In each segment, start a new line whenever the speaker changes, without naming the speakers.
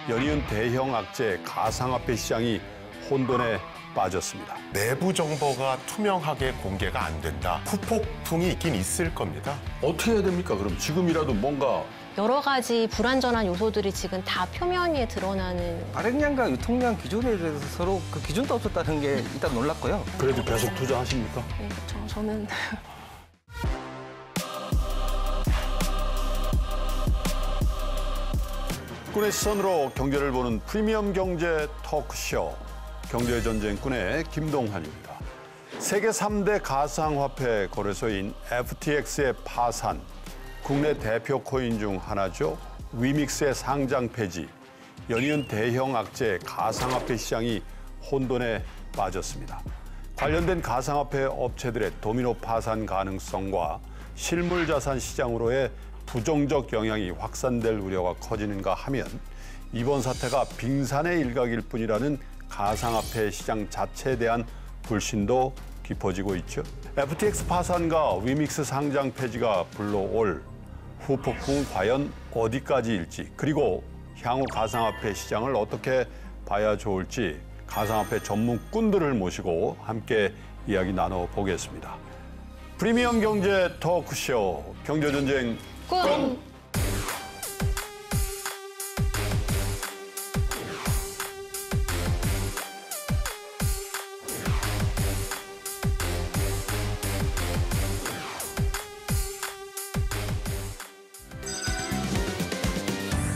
연이은 대형 악재 가상화폐 시장이 혼돈에 빠졌습니다.
내부 정보가 투명하게 공개가 안 된다. 후폭풍이 있긴 있을 겁니다.
어떻게 해야 됩니까? 그럼 지금이라도 뭔가
여러 가지 불안전한 요소들이 지금 다 표면 위에 드러나는.
발행량과 유통량 기준에 대해서 서로 그 기준도 없었다는 게 일단 놀랐고요.
그래도 계속 투자하십니까?
네, 그렇죠. 저는
꾼의 시선으로 경제를 보는 프리미엄 경제 토크쇼 경제의 전쟁꾼의 김동환입니다. 세계 3대 가상화폐 거래소인 FTX의 파산, 국내 대표 코인 중 하나죠. 위믹스의 상장 폐지, 연이은 대형 악재 가상화폐 시장이 혼돈에 빠졌습니다. 관련된 가상화폐 업체들의 도미노 파산 가능성과 실물 자산 시장으로의 부정적 영향이 확산될 우려가 커지는가 하면 이번 사태가 빙산의 일각일 뿐이라는 가상화폐 시장 자체에 대한 불신도 깊어지고 있죠. FTX 파산과 위믹스 상장 폐지가 불러올 후폭풍 과연 어디까지일지, 그리고 향후 가상화폐 시장을 어떻게 봐야 좋을지 가상화폐 전문꾼들을 모시고 함께 이야기 나눠보겠습니다. 프리미엄 경제 토크쇼 경제전쟁 꾼!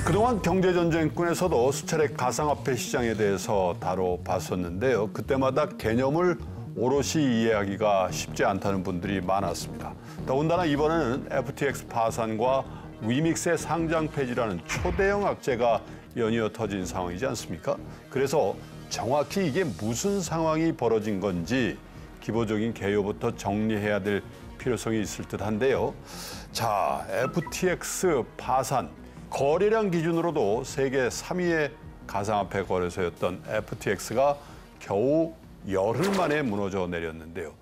그동안 경제전쟁꾼에서도 수차례 가상화폐 시장에 대해서 다뤄봤었는데요. 그때마다 개념을 오롯이 이해하기가 쉽지 않다는 분들이 많았습니다. 더군다나 이번에는 FTX 파산과 위믹스의 상장 폐지라는 초대형 악재가 연이어 터진 상황이지 않습니까? 그래서 정확히 이게 무슨 상황이 벌어진 건지 기본적인 개요부터 정리해야 될 필요성이 있을 듯한데요. 자, FTX 파산. 거래량 기준으로도 세계 3위의 가상화폐 거래소였던 FTX가 겨우 열흘 만에 무너져 내렸는데요.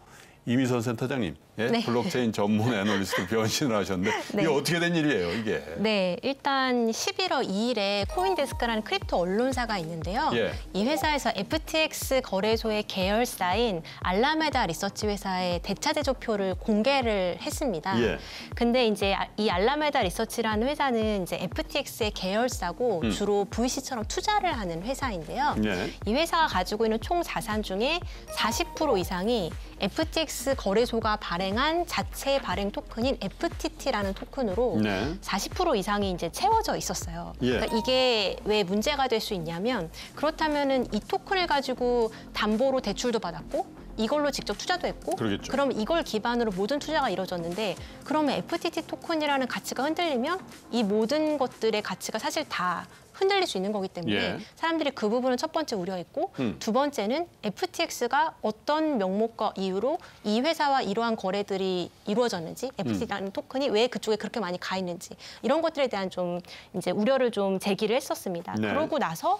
이미선 센터장님, 예?
네.
블록체인 전문 애널리스트 변신을 하셨는데
네.
이게 어떻게 된 일이에요, 이게?
네, 일단 11월 2일에 코인데스크라는 크립토 언론사가 있는데요.
예.
이 회사에서 FTX 거래소의 계열사인 알라메다 리서치 회사의 대차제조표를 공개를 했습니다.
예.
근데 이제 이 알라메다 리서치라는 회사는 이제 FTX의 계열사고 주로 VC처럼 투자를 하는 회사인데요.
예.
이 회사가 가지고 있는 총 자산 중에 40% 이상이 FTX 거래소가 발행한 자체 발행 토큰인 FTT라는 토큰으로
네.
40% 이상이 이제 채워져 있었어요.
예.
그러니까 이게 왜 문제가 될 수 있냐면 그렇다면은 이 토큰을 가지고 담보로 대출도 받았고 이걸로 직접 투자도 했고
그러겠죠.
그럼 이걸 기반으로 모든 투자가 이루어졌는데 그러면 FTT 토큰이라는 가치가 흔들리면 이 모든 것들의 가치가 사실 다 흔들릴 수 있는 거기 때문에
예.
사람들이 그 부분을 첫 번째 우려했고 두 번째는 FTX가 어떤 명목과 이유로 이 회사와 이러한 거래들이 이루어졌는지 FTT라는 토큰이 왜 그쪽에 그렇게 많이 가 있는지 이런 것들에 대한 좀 이제 우려를 좀 제기를 했었습니다.
네.
그러고 나서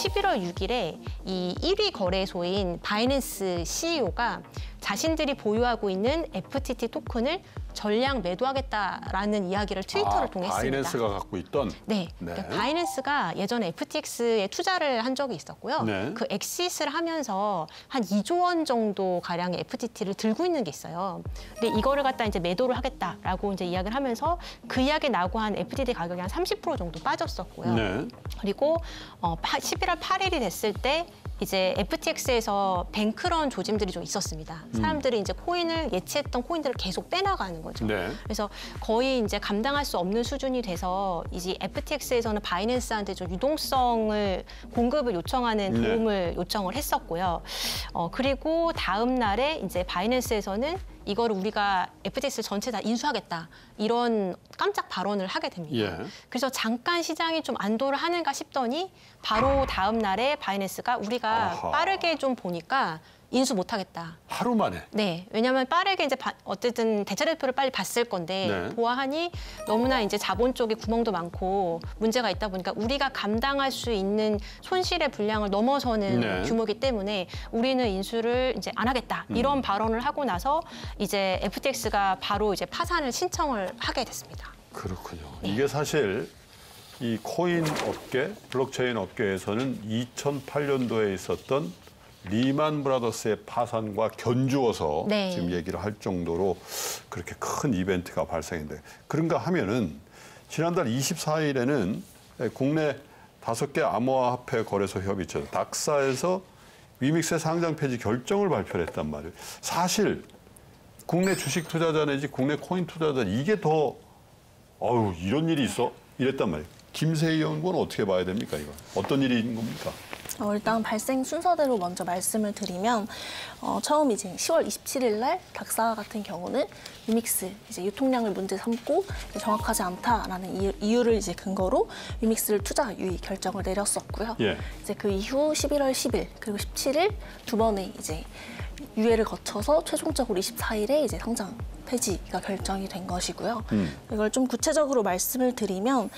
11월 6일에 이 1위 거래소인 바이낸스 CEO가 자신들이 보유하고 있는 FTT 토큰을 전량 매도하겠다라는 이야기를 트위터를 통해 했습니다.
바이낸스가 갖고 있던?
네.
네.
그러니까 바이낸스가 예전에 FTX에 투자를 한 적이 있었고요.
네.
그 엑시스를 하면서 한 2조 원 정도 가량의 FTT를 들고 있는 게 있어요. 근데 이거를 갖다 이제 매도를 하겠다라고 이제 이야기를 하면서 그 이야기 나고 한 FTT 가격이 한 30% 정도 빠졌었고요.
네.
그리고 11월 8일이 됐을 때 이제 FTX에서 뱅크런 조짐들이 좀 있었습니다. 사람들이 이제 코인을 예치했던 코인들을 계속 빼나가는 거죠.
네.
그래서 거의 이제 감당할 수 없는 수준이 돼서 이제 FTX에서는 바이낸스한테 좀 유동성을 공급을 요청하는
네.
도움을 요청을 했었고요. 그리고 다음 날에 이제 바이낸스에서는 이거를 우리가 FTX 전체 다 인수하겠다 이런 깜짝 발언을 하게 됩니다.
예.
그래서 잠깐 시장이 좀 안도를 하는가 싶더니 바로 다음 날에 바이낸스가 우리가
아하.
빠르게 좀 보니까 인수 못하겠다.
하루 만에?
네, 왜냐하면 빠르게 이제 어쨌든 대차대표를 빨리 봤을 건데
네.
보아하니 너무나 이제 자본 쪽에 구멍도 많고 문제가 있다 보니까 우리가 감당할 수 있는 손실의 분량을 넘어서는
네.
규모이기 때문에 우리는 인수를 이제 안 하겠다 이런 발언을 하고 나서 이제 FTX가 바로 이제 파산을 신청을 하게 됐습니다.
그렇군요. 이게 사실 이 코인 업계, 블록체인 업계에서는 2008년도에 있었던 리만 브라더스의 파산과 견주어서
네.
지금 얘기를 할 정도로 그렇게 큰 이벤트가 발생했는데 그런가 하면은 지난달 24일에는 국내 5개 암호화폐 거래소 협의체 닥사에서 위믹스의 상장 폐지 결정을 발표를 했단 말이에요. 사실 국내 주식 투자자 내지 국내 코인 투자자 이게 더 이런 일이 있어? 이랬단 말이에요. 김세희 연구원은 어떻게 봐야 됩니까, 이거? 어떤 일인 겁니까?
일단 발생 순서대로 먼저 말씀을 드리면 처음 이제 10월 27일 날 닥사 같은 경우는 위믹스 이제 유통량을 문제 삼고 정확하지 않다라는 이유를 이제 근거로 위믹스를 투자 유의 결정을 내렸었고요.
예.
이제 그 이후 11월 10일 그리고 17일 두 번의 이제 유예를 거쳐서 최종적으로 24일에 이제 상장 폐지가 결정이 된 것이고요. 이걸 좀 구체적으로 말씀을 드리면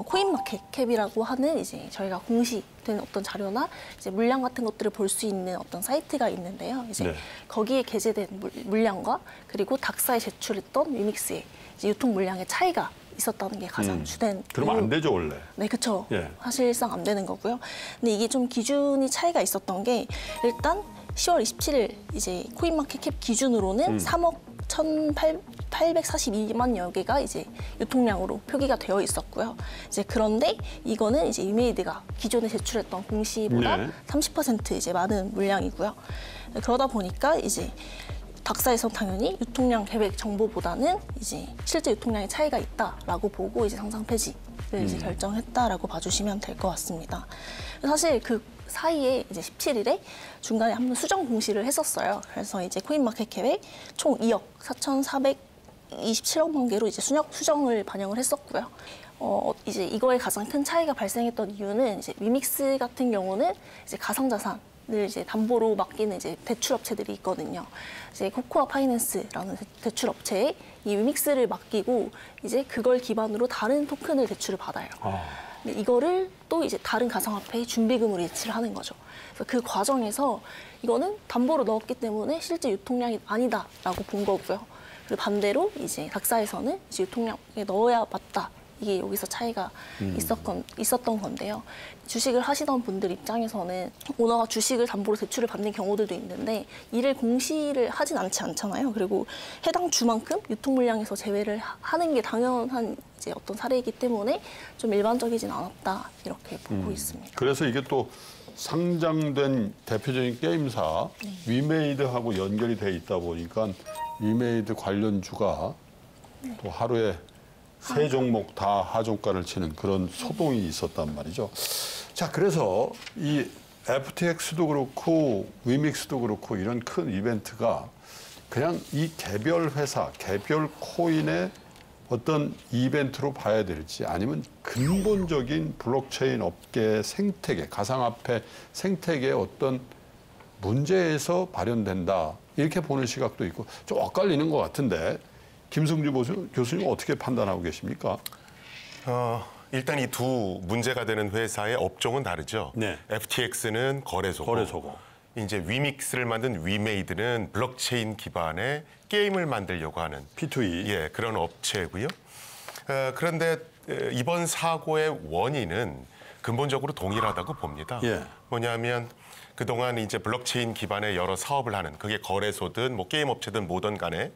코인마켓캡이라고 하는 이제 저희가 공시된 어떤 자료나 이제 물량 같은 것들을 볼 수 있는 어떤 사이트가 있는데요. 이제
네.
거기에 게재된 물량과 그리고 닥사에 제출했던 위믹스의 이제 유통 물량의 차이가 있었다는 게 가장 주된.
그러면 안 되죠, 원래.
네, 그렇죠.
예.
사실상 안 되는 거고요. 근데 이게 좀 기준이 차이가 있었던 게 일단 10월 27일 이제 코인마켓캡 기준으로는 3억 1,842만여 개가 이제 유통량으로 표기가 되어 있었고요. 이제 그런데 이거는 이제 위메이드가 기존에 제출했던 공시보다
네.
30% 이제 많은 물량이고요. 그러다 보니까 이제 닥사에서 당연히 유통량 계획 정보보다는 이제 실제 유통량의 차이가 있다라고 보고 이제 상장 폐지를 이제 결정했다라고 봐주시면 될 것 같습니다. 사실 그 사이에 이제 17일에 중간에 한번 수정 공시를 했었어요. 그래서 이제 코인마켓캡에 총 2억 4,427억만 개로 이제 수정을 반영을 했었고요. 이제 이거에 가장 큰 차이가 발생했던 이유는 이제 위믹스 같은 경우는 이제 가상자산을 이제 담보로 맡기는 이제 대출업체들이 있거든요. 이제 코코아 파이낸스라는 대출업체에 이 위믹스를 맡기고 이제 그걸 기반으로 다른 토큰을 대출을 받아요. 근데 이거를 또 이제 다른 가상화폐의 준비금으로 예치를 하는 거죠. 그래서 그 과정에서 이거는 담보로 넣었기 때문에 실제 유통량이 아니다라고 본 거고요. 그리고 반대로 이제 닥사에서는 이제 유통량에 넣어야 맞다. 이게 여기서 차이가 있었던 건데요. 주식을 하시던 분들 입장에서는 오너가 주식을 담보로 대출을 받는 경우들도 있는데 이를 공시를 하진 않잖아요. 그리고 해당 주만큼 유통 물량에서 제외를 하는 게 당연한 이제 어떤 사례이기 때문에 좀 일반적이진 않았다 이렇게 보고 있습니다.
그래서 이게 또 상장된 대표적인 게임사 위메이드하고 연결이 돼 있다 보니까 위메이드 관련주가 또 하루에 3종목 다 하종가를 치는 그런 소동이 있었단 말이죠. 자, 그래서 이 FTX도 그렇고 위믹스도 그렇고 이런 큰 이벤트가 그냥 이 개별 회사, 개별 코인의 어떤 이벤트로 봐야 될지 아니면 근본적인 블록체인 업계의 생태계, 가상화폐 생태계의 어떤 문제에서 발현된다. 이렇게 보는 시각도 있고 좀 엇갈리는 것 같은데 김승주 교수님 어떻게 판단하고 계십니까?
일단 이 두 문제가 되는 회사의 업종은 다르죠.
네.
FTX는 거래소고. 이제 위믹스를 만든 위메이드는 블록체인 기반의 게임을 만들려고 하는
P2E.
예, 그런 업체고요. 그런데 이번 사고의 원인은 근본적으로 동일하다고 봅니다.
예.
뭐냐면 그동안 이제 블록체인 기반의 여러 사업을 하는 그게 거래소든 뭐 게임 업체든 뭐든 간에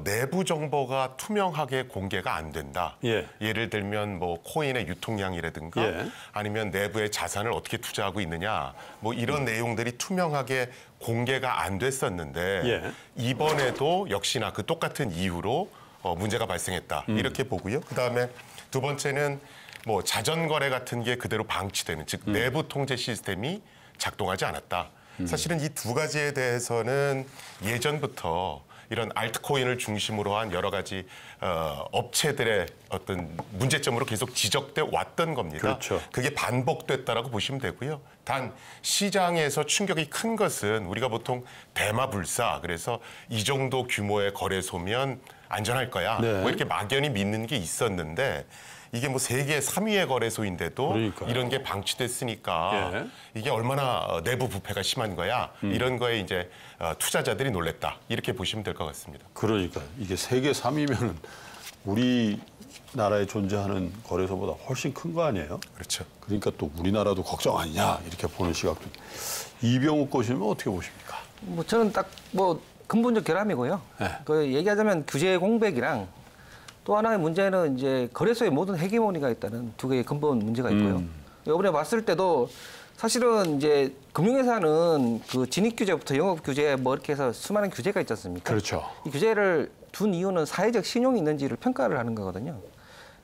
내부 정보가 투명하게 공개가 안 된다.
예.
예를 들면 뭐 코인의 유통량이라든가
예.
아니면 내부의 자산을 어떻게 투자하고 있느냐 뭐 이런 내용들이 투명하게 공개가 안 됐었는데
예.
이번에도 역시나 그 똑같은 이유로 문제가 발생했다. 이렇게 보고요. 그다음에 두 번째는 뭐 자전 거래 같은 게 그대로 방치되는 즉 내부 통제 시스템이 작동하지 않았다. 사실은 이 두 가지에 대해서는 예전부터 이런 알트코인을 중심으로 한 여러 가지 업체들의 어떤 문제점으로 계속 지적돼 왔던 겁니다.
그렇죠.
그게 반복됐다라고 보시면 되고요. 단 시장에서 충격이 큰 것은 우리가 보통 대마불사 그래서 이 정도 규모의 거래소면 안전할 거야.
네.
뭐 이렇게 막연히 믿는 게 있었는데 이게 뭐 세계 3위의 거래소인데도
그러니까요.
이런 게 방치됐으니까
예.
이게 얼마나 내부 부패가 심한 거야. 이런 거에 이제 투자자들이 놀랬다. 이렇게 보시면 될 것 같습니다.
그러니까 이게 세계 3위면은 우리 나라에 존재하는 거래소보다 훨씬 큰 거 아니에요?
그렇죠.
그러니까 또 우리나라도 걱정 아니냐 이렇게 보는 시각도. 이병욱 교수님은 어떻게 보십니까?
뭐 저는 딱 뭐 근본적 결함이고요.
네.
그 얘기하자면 규제 공백이랑 또 하나의 문제는 이제 거래소의 모든 헤게모니가 있다는 두 개의 근본 문제가 있고요. 이번에 봤을 때도 사실은 이제 금융회사는 그 진입 규제부터 영업 규제 뭐 이렇게 해서 수많은 규제가 있지 않습니까?
그렇죠.
이 규제를 둔 이유는 사회적 신용이 있는지를 평가를 하는 거거든요.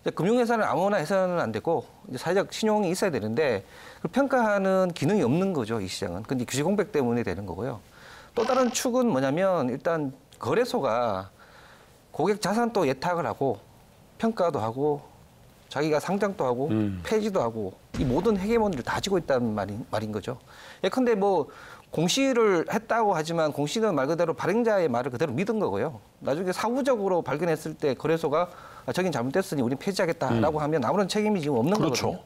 이제 금융회사는 아무나 해서는 안 되고 이제 사회적 신용이 있어야 되는데 그걸 평가하는 기능이 없는 거죠, 이 시장은. 근데 규제 공백 때문에 되는 거고요. 또 다른 축은 뭐냐면 일단 거래소가 고객 자산도 예탁을 하고 평가도 하고 자기가 상장도 하고 폐지도 하고 이 모든 헤게모니를 가지고 있다는 말인 거죠. 예컨대 뭐 공시를 했다고 하지만 공시는 말 그대로 발행자의 말을 그대로 믿은 거고요. 나중에 사후적으로 발견했을 때 거래소가 저긴 잘못됐으니 우린 폐지하겠다라고 하면 아무런 책임이 지금 없는
그렇죠.
거거든요.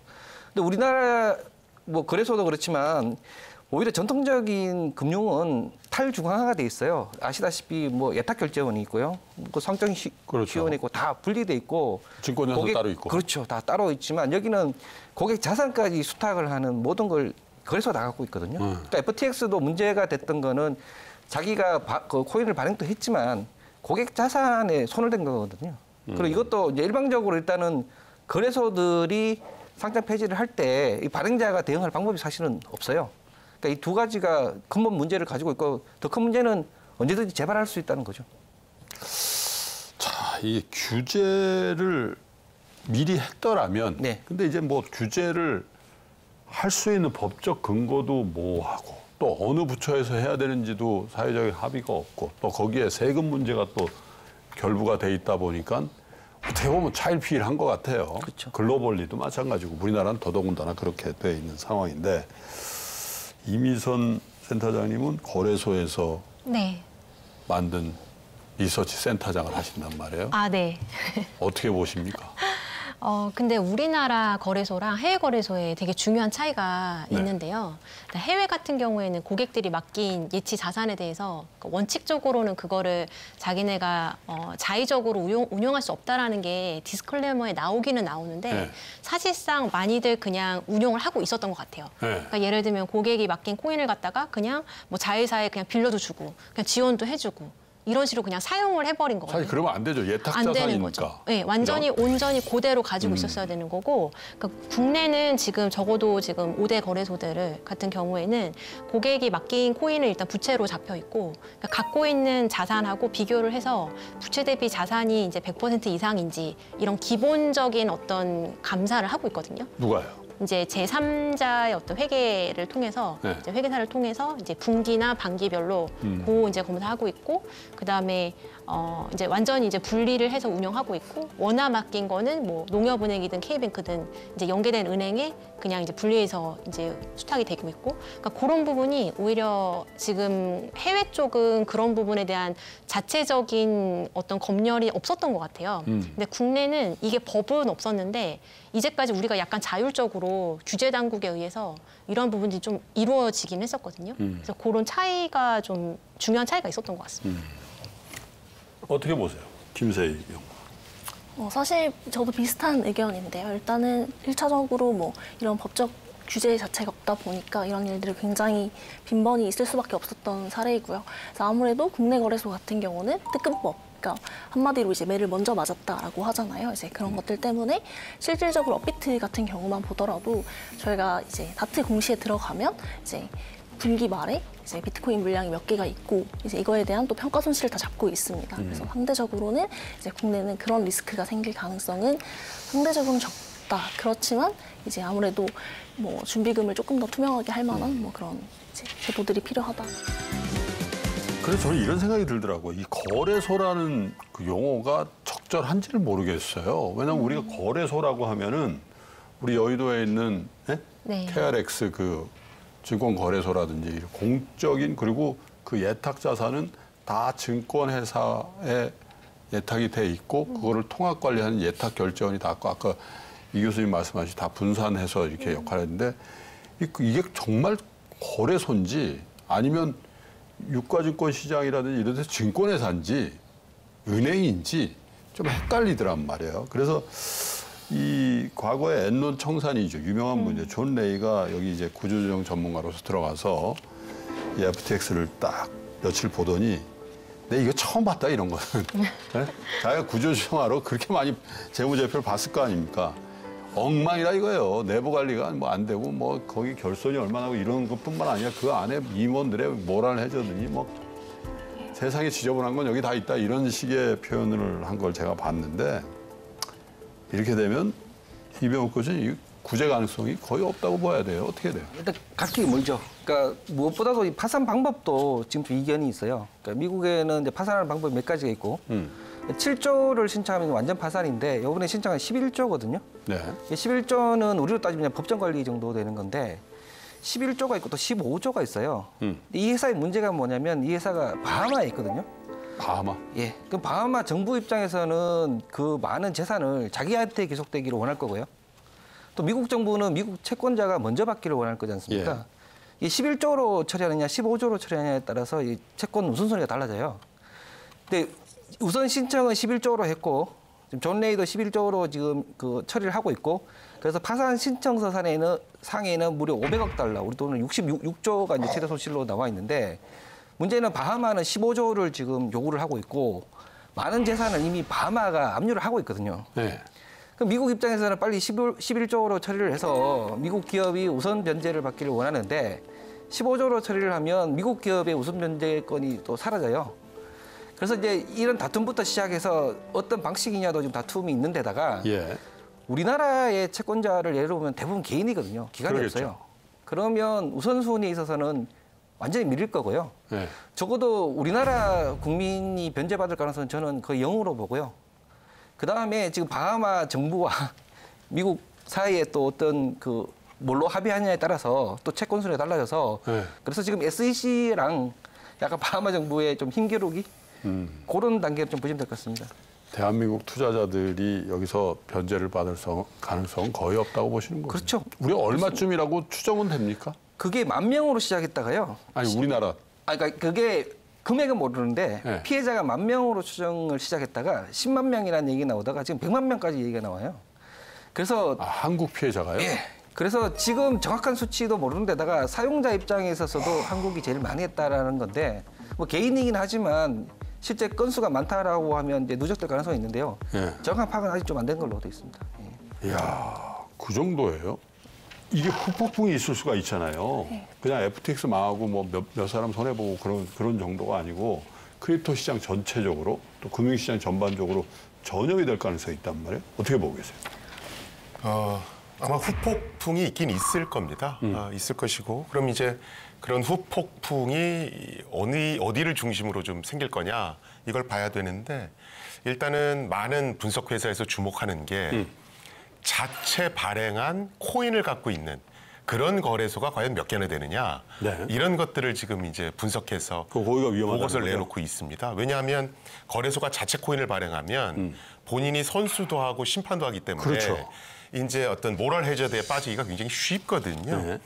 근데 우리나라 뭐 거래소도 그렇지만 오히려 전통적인 금융은 탈중앙화가 돼 있어요. 아시다시피 뭐 예탁결제원이 있고요, 그 상장시원이
그렇죠.
있고 다 분리돼 있고,
증권회사도 따로 있고.
그렇죠, 다 따로 있지만 여기는 고객 자산까지 수탁을 하는 모든 걸 거래소가 다 갖고 있거든요. 그러니까 FTX도 문제가 됐던 거는 자기가 그 코인을 발행도 했지만 고객 자산에 손을 댄 거거든요. 그리고 이것도 이제 일방적으로 일단은 거래소들이 상장 폐지를 할 때 이 발행자가 대응할 방법이 사실은 없어요. 그러니까 이 두 가지가 근본 문제를 가지고 있고 더 큰 문제는 언제든지 재발할 수 있다는 거죠.
자, 이 규제를 미리 했더라면,
네.
근데 이제 뭐 규제를 할 수 있는 법적 근거도 모호하고 또 어느 부처에서 해야 되는지도 사회적인 합의가 없고 또 거기에 세금 문제가 또 결부가 돼 있다 보니까 어떻게 보면 차일피일한 것 같아요.
그렇죠.
글로벌리도 마찬가지고 우리나라는 더더군다나 그렇게 돼 있는 상황인데, 이미선 센터장님은 거래소에서
네.
만든 리서치 센터장을 하신단 말이에요.
아, 네.
어떻게 보십니까?
근데 우리나라 거래소랑 해외 거래소에 되게 중요한 차이가
네.
있는데요. 해외 같은 경우에는 고객들이 맡긴 예치 자산에 대해서 원칙적으로는 그거를 자기네가 자의적으로 운용할 수 없다라는 게 디스클레이머에 나오기는 나오는데
네.
사실상 많이들 그냥 운용을 하고 있었던 것 같아요.
네.
그러니까 예를 들면 고객이 맡긴 코인을 갖다가 그냥 뭐 자회사에 그냥 빌려도 주고 그냥 지원도 해주고 이런 식으로 그냥 사용을 해버린 거거든요.
사실 그러면 안 되죠. 예탁
안 되는
자산이니까.
거죠. 네, 완전히 온전히 그대로 가지고 있었어야 되는 거고, 그러니까 국내는 지금 적어도 지금 5대 거래소들 같은 경우에는 고객이 맡긴 코인을 일단 부채로 잡혀 있고, 그러니까 갖고 있는 자산하고 비교를 해서 부채 대비 자산이 이제 100% 이상인지 이런 기본적인 어떤 감사를 하고 있거든요.
누가요?
이제 제3자의 어떤 회계를 통해서
네.
이제 회계사를 통해서 이제 분기나 반기별로 고 이제 검사하고 있고 그다음에 이제 완전히 이제 분리를 해서 운영하고 있고 원화 맡긴 거는 뭐 농협은행이든 K뱅크든 이제 연계된 은행에 그냥 이제 분리해서 이제 수탁이 되고 있고 그러니까 그런 부분이 오히려 지금 해외 쪽은 그런 부분에 대한 자체적인 어떤 검열이 없었던 것 같아요. 근데 국내는 이게 법은 없었는데 이제까지 우리가 약간 자율적으로 규제 당국에 의해서 이런 부분들이 좀 이루어지긴 했었거든요. 그래서 그런 차이가 좀 중요한 차이가 있었던 것 같습니다.
어떻게 보세요? 김세희 연구.
사실 저도 비슷한 의견인데요. 일단은 1차적으로 뭐 이런 법적 규제 자체가 없다 보니까 이런 일들이 굉장히 빈번히 있을 수밖에 없었던 사례이고요. 그래서 아무래도 국내 거래소 같은 경우는 특근법, 그러니까 한마디로 이제 매를 먼저 맞았다라고 하잖아요. 이제 그런 것들 때문에 실질적으로 업비트 같은 경우만 보더라도 저희가 이제 다트 공시에 들어가면 이제 분기 말에 이제 비트코인 물량이 몇 개가 있고 이제 이거에 대한 또 평가 손실을 다 잡고 있습니다. 그래서 상대적으로는 이제 국내는 그런 리스크가 생길 가능성은 상대적으로 적다. 그렇지만 이제 아무래도 뭐 준비금을 조금 더 투명하게 할 만한 뭐 그런 이제 제도들이 필요하다.
그래서 저는 이런 생각이 들더라고요. 이 거래소라는 그 용어가 적절한지를 모르겠어요. 왜냐하면 우리가 거래소라고 하면은 우리 여의도에 있는
네.
KRX 그 증권거래소라든지 공적인 그리고 그 예탁 자산은 다 증권회사에 예탁이 돼 있고 그거를 통합 관리하는 예탁 결제원이 다 아까 이 교수님 말씀하신 다 분산해서 이렇게 역할을 했는데 이게 정말 거래소인지 아니면 유가증권 시장이라든지 이런 데서 증권회사인지 은행인지 좀 헷갈리더란 말이에요. 그래서 이 과거에 엔론 청산이죠. 유명한 문제. 존 레이가 여기 이제 구조조정 전문가로서 들어가서 이 FTX를 딱 며칠 보더니 내 이거 처음 봤다 이런 거는. 네? 자기가 구조조정하러 그렇게 많이 재무제표를 봤을 거 아닙니까? 엉망이라 이거예요. 내부 관리가 뭐 안 되고 뭐 거기 결손이 얼마나 하고 이런 것뿐만 아니라 그 안에 임원들의 모란을 해저더니 뭐 세상에 지저분한 건 여기 다 있다 이런 식의 표현을 한 걸 제가 봤는데 이렇게 되면 이병욱 교수님 구제 가능성이 거의 없다고 봐야 돼요. 어떻게 돼요?
일단 각기 멀죠. 그러니까 무엇보다도 이 파산 방법도 지금 좀 이견이 있어요. 그러니까 미국에는 이제 파산하는 방법이 몇 가지가 있고 7조를 신청하면 완전 파산인데 이번에 신청한 11조거든요.
네.
11조는 우리로 따지면 법정 관리 정도 되는 건데 11조가 있고 또 15조가 있어요. 이 회사의 문제가 뭐냐면 이 회사가 바하마에 있거든요.
바하마.
예. 그럼 바하마 정부 입장에서는 그 많은 재산을 자기한테 계속되기를 원할 거고요. 또 미국 정부는 미국 채권자가 먼저 받기를 원할 거지 않습니까? 이 11조로 처리하느냐 15조로 처리하느냐에 따라서 이 채권 우선순위가 달라져요. 근데 우선 신청은 11조로 했고 지금 존 레이도 11조로 지금 그 처리를 하고 있고 그래서 파산 신청서 상에는 무려 500억 달러, 우리 돈은 66조가 이제 최대 손실로 나와 있는데 문제는 바하마는 15조를 지금 요구를 하고 있고 많은 재산을 이미 바하마가 압류를 하고 있거든요.
네.
그럼 미국 입장에서는 빨리 11조로 처리를 해서 미국 기업이 우선 변제를 받기를 원하는데 15조로 처리를 하면 미국 기업의 우선 변제권이 또 사라져요. 그래서 이제 이런 다툼부터 시작해서 어떤 방식이냐도 좀 다툼이 있는 데다가
예.
우리나라의 채권자를 예를 들면 대부분 개인이거든요. 기관이
그러겠죠.
없어요. 그러면 우선순위에 있어서는 완전히 밀릴 거고요.
네.
적어도 우리나라 국민이 변제받을 가능성은 저는 거의 0으로 보고요. 그다음에 지금 바하마 정부와 미국 사이에 또 어떤 그 뭘로 합의하느냐에 따라서 또 채권 순위가 달라져서
네.
그래서 지금 SEC랑 약간 바하마 정부의 좀 힘겨루기 그런 단계로 좀 보시면 될 것 같습니다.
대한민국 투자자들이 여기서 변제를 받을 가능성은 거의 없다고 보시는 거죠?
그렇죠.
우리가 얼마쯤이라고 추정은 됩니까?
그게 10,000명으로 시작했다가요.
아니 우리나라.
그러니까 그게 금액은 모르는데
네.
피해자가 10,000명으로 추정을 시작했다가 10만 명이라는 얘기 나오다가 지금 100만 명까지 얘기가 나와요. 그래서
아, 한국 피해자가요?
예. 그래서 지금 정확한 수치도 모르는 데다가 사용자 입장에 있어서도 한국이 제일 많이 했다라는 건데 뭐 개인이긴 하지만 실제 건수가 많다라고 하면 이제 누적될 가능성이 있는데요.
예.
정확한 파악은 아직 좀 안 된 걸로 되어 있습니다. 예.
이야, 그 정도예요? 이게 후폭풍이 있을 수가 있잖아요. 그냥 FTX 망하고 뭐 몇 사람 손해보고 그런 정도가 아니고 크립토 시장 전체적으로 또 금융시장 전반적으로 전염이 될 가능성이 있단 말이에요. 어떻게 보고 계세요?
아마 후폭풍이 있긴 있을 겁니다. 있을 것이고 그럼 이제 그런 후폭풍이 어디를 중심으로 좀 생길 거냐 이걸 봐야 되는데 일단은 많은 분석 회사에서 주목하는 게 자체 발행한 코인을 갖고 있는 그런 거래소가 과연 몇 개나 되느냐
네.
이런 것들을 지금 이제 분석해서
거기가 위험하다는
보고서를
거죠?
내놓고 있습니다. 왜냐하면 거래소가 자체 코인을 발행하면 본인이 선수도 하고 심판도 하기 때문에
그렇죠.
이제 어떤 모럴 해저드에 빠지기가 굉장히 쉽거든요.
네.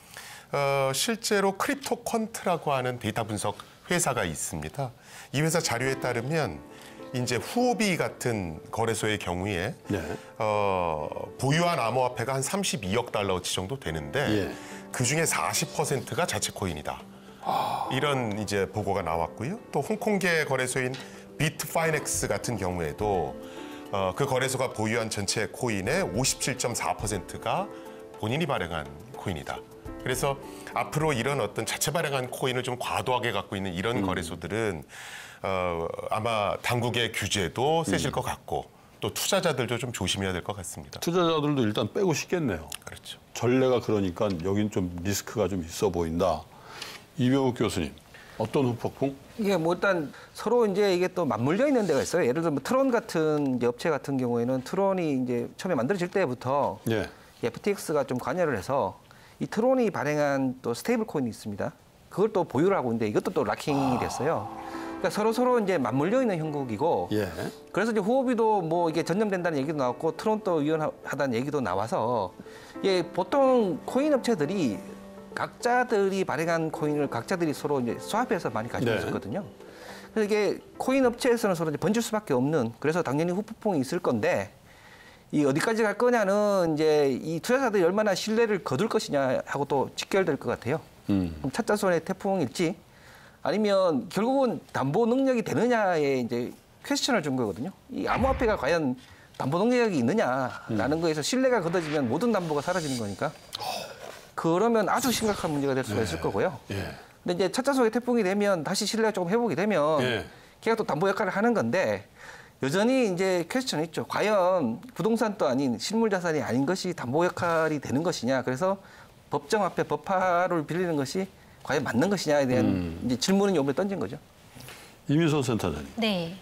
실제로 크립토 퀀트라고 하는 데이터 분석 회사가 있습니다. 이 회사 자료에 따르면 이제 후오비 같은 거래소의 경우에
네.
보유한 암호화폐가 한 32억 달러치 정도 되는데
예.
그 중에 40%가 자체 코인이다. 이런 이제 보고가 나왔고요. 또 홍콩계 거래소인 비트파이넥스 같은 경우에도 그 거래소가 보유한 전체 코인의 57.4%가 본인이 발행한 코인이다. 그래서 앞으로 이런 어떤 자체 발행한 코인을 좀 과도하게 갖고 있는 이런 거래소들은 아마 당국의 규제도 세질 것 같고 또 투자자들도 좀 조심해야 될 것 같습니다.
투자자들도 일단 빼고 싶겠네요.
그렇죠.
전례가 그러니까 여긴 좀 리스크가 좀 있어 보인다. 이병욱 교수님, 어떤 후폭풍?
이게 뭐 일단 서로 이제 이게 또 맞물려 있는 데가 있어요. 예를 들면 뭐 트론 같은 이제 업체 같은 경우에는 트론이 이제 처음에 만들어질 때부터
예.
FTX가 좀 관여를 해서 이 트론이 발행한 또 스테이블 코인이 있습니다. 그걸 또 보유를 하고 있는데 이것도 또 락킹이 됐어요. 그러니까 서로 이제 맞물려 있는 형국이고
예.
그래서 이제 후오비도 뭐 이게 전염된다는 얘기도 나왔고 트론도 위헌하다는 얘기도 나와서 이게 보통 코인 업체들이 각자들이 발행한 코인을 각자들이 서로 이제 스왑해서 많이 가지고
네.
있었거든요. 그래서 이게 코인 업체에서는 서로 이제 번질 수밖에 없는, 그래서 당연히 후폭풍이 있을 건데, 이 어디까지 갈 거냐는 이제 이 투자자들이 얼마나 신뢰를 거둘 것이냐 하고 또 직결될 것 같아요. 그럼 차자손의 태풍일지, 아니면 결국은 담보 능력이 되느냐에 이제 퀘스천을 준 거거든요. 이 암호화폐가 과연 담보 능력이 있느냐라는 거에서 신뢰가 걷어지면 모든 담보가 사라지는 거니까. 그러면 아주 심각한 문제가 될 수가 있을 거고요.
예.
근데 이제 차자속의 태풍이 되면 다시 신뢰가 조금 회복이 되면
예.
걔가 또 담보 역할을 하는 건데, 여전히 이제 퀘스천이 있죠. 과연 부동산도 아닌 실물 자산이 아닌 것이 담보 역할이 되는 것이냐. 그래서 법정 앞에 법화를 빌리는 것이 과연 맞는 것이냐에 대한 이제 질문을 이번에 던진 거죠.
이민선 센터장님.
네.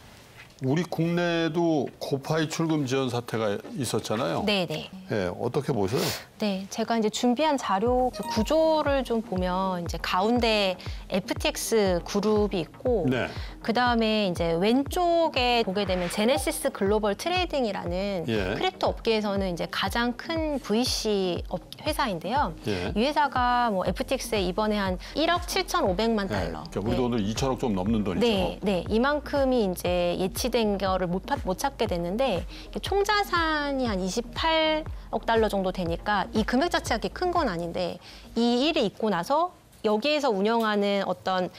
우리 국내도 고파이 출금 지원 사태가 있었잖아요.
네네.
예, 어떻게 보세요?
네, 제가 이제 준비한 자료 구조를 좀 보면 이제 가운데 FTX 그룹이 있고,
네.
그 다음에 이제 왼쪽에 보게 되면 제네시스 글로벌 트레이딩이라는
예.
크립토 업계에서는 이제 가장 큰 VC 회사인데요.
예.
이 회사가 뭐 FTX에 이번에 한 1억 7,500만
예,
달러.
그러니까 우리도 오늘 2천억 좀 넘는 돈이죠.
네, 네, 이만큼이 이제 예치된 거를 못 찾게 됐는데, 총 자산이 한 28억 달러 정도 되니까 이 금액 자체가 그렇게 큰 건 아닌데, 이 일이 있고 나서 여기에서 운영하는 어떤